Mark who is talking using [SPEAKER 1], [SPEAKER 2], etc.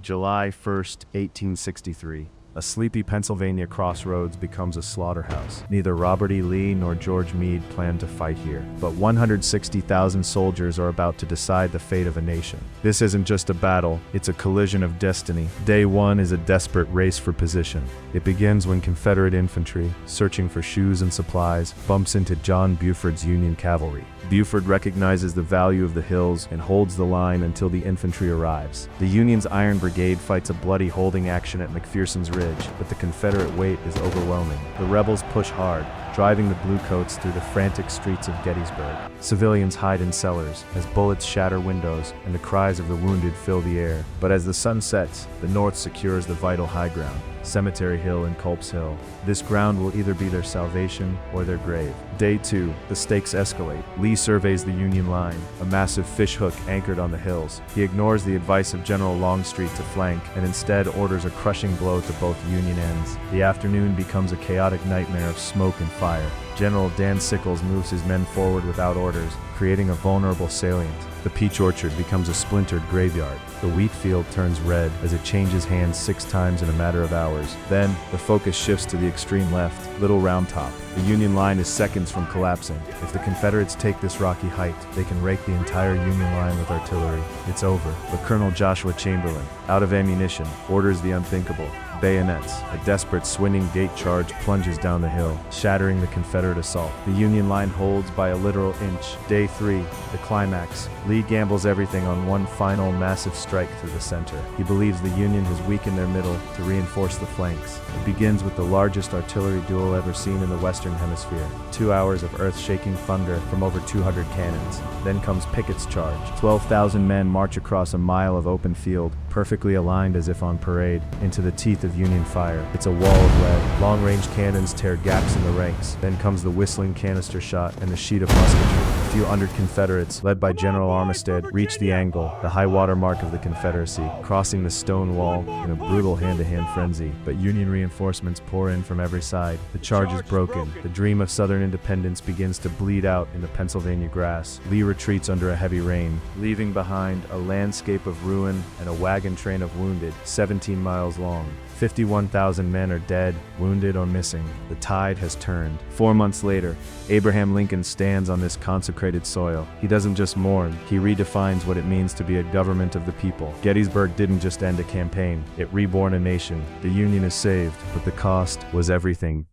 [SPEAKER 1] July 1st, 1863. A sleepy Pennsylvania crossroads becomes a slaughterhouse. Neither Robert E. Lee nor George Meade planned to fight here, but 160,000 soldiers are about to decide the fate of a nation. This isn't just a battle, it's a collision of destiny. Day one is a desperate race for position. It begins when Confederate infantry, searching for shoes and supplies, bumps into John Buford's Union cavalry. Buford recognizes the value of the hills and holds the line until the infantry arrives. The Union's Iron Brigade fights a bloody holding action at McPherson's Ridge, but the Confederate weight is overwhelming. The rebels push hard, driving the Bluecoats through the frantic streets of Gettysburg. Civilians hide in cellars as bullets shatter windows and the cries of the wounded fill the air. But as the sun sets, the North secures the vital high ground, Cemetery Hill and Culp's Hill. This ground will either be their salvation or their grave. Day 2, the stakes escalate. Lee surveys the Union line, a massive fishhook anchored on the hills. He ignores the advice of General Longstreet to flank and instead orders a crushing blow to both Union ends. The afternoon becomes a chaotic nightmare of smoke and fire. General Dan Sickles moves his men forward without orders, creating a vulnerable salient. The peach orchard becomes a splintered graveyard. The wheat field turns red as it changes hands 6 times in a matter of hours. Then, the focus shifts to the extreme left, Little Round Top. The Union line is seconds from collapsing. If the Confederates take this rocky height, they can rake the entire Union line with artillery. It's over. But Colonel Joshua Chamberlain, out of ammunition, orders the unthinkable. Bayonets, a desperate swinging gate charge plunges down the hill, shattering the Confederate assault. The Union line holds by a literal inch. Day 3, the climax. Lee gambles everything on one final massive strike through the center. He believes the Union has weakened their middle to reinforce the flanks. It begins with the largest artillery duel ever seen in the Western Hemisphere. 2 hours of earth-shaking thunder from over 200 cannons. Then comes Pickett's charge. 12,000 men march across a mile of open field, perfectly aligned as if on parade, into the teeth of Union fire. It's a wall of lead. Long-range cannons tear gaps in the ranks. Then comes the whistling canister shot and the sheet of musketry. A few hundred Confederates, led by General Armistead, reach the angle, the high water mark of the Confederacy, crossing the stone wall in a brutal hand-to-hand frenzy. But Union reinforcements pour in from every side. The charge is broken. The dream of Southern independence begins to bleed out in the Pennsylvania grass. Lee retreats under a heavy rain, leaving behind a landscape of ruin and a wagon train of wounded, 17 miles long. 51,000 men are dead, wounded, or missing. The tide has turned. 4 months later, Abraham Lincoln stands on this consecrated soil. He doesn't just mourn, he redefines what it means to be a government of the people. Gettysburg didn't just end a campaign, it reborn a nation. The Union is saved, but the cost was everything.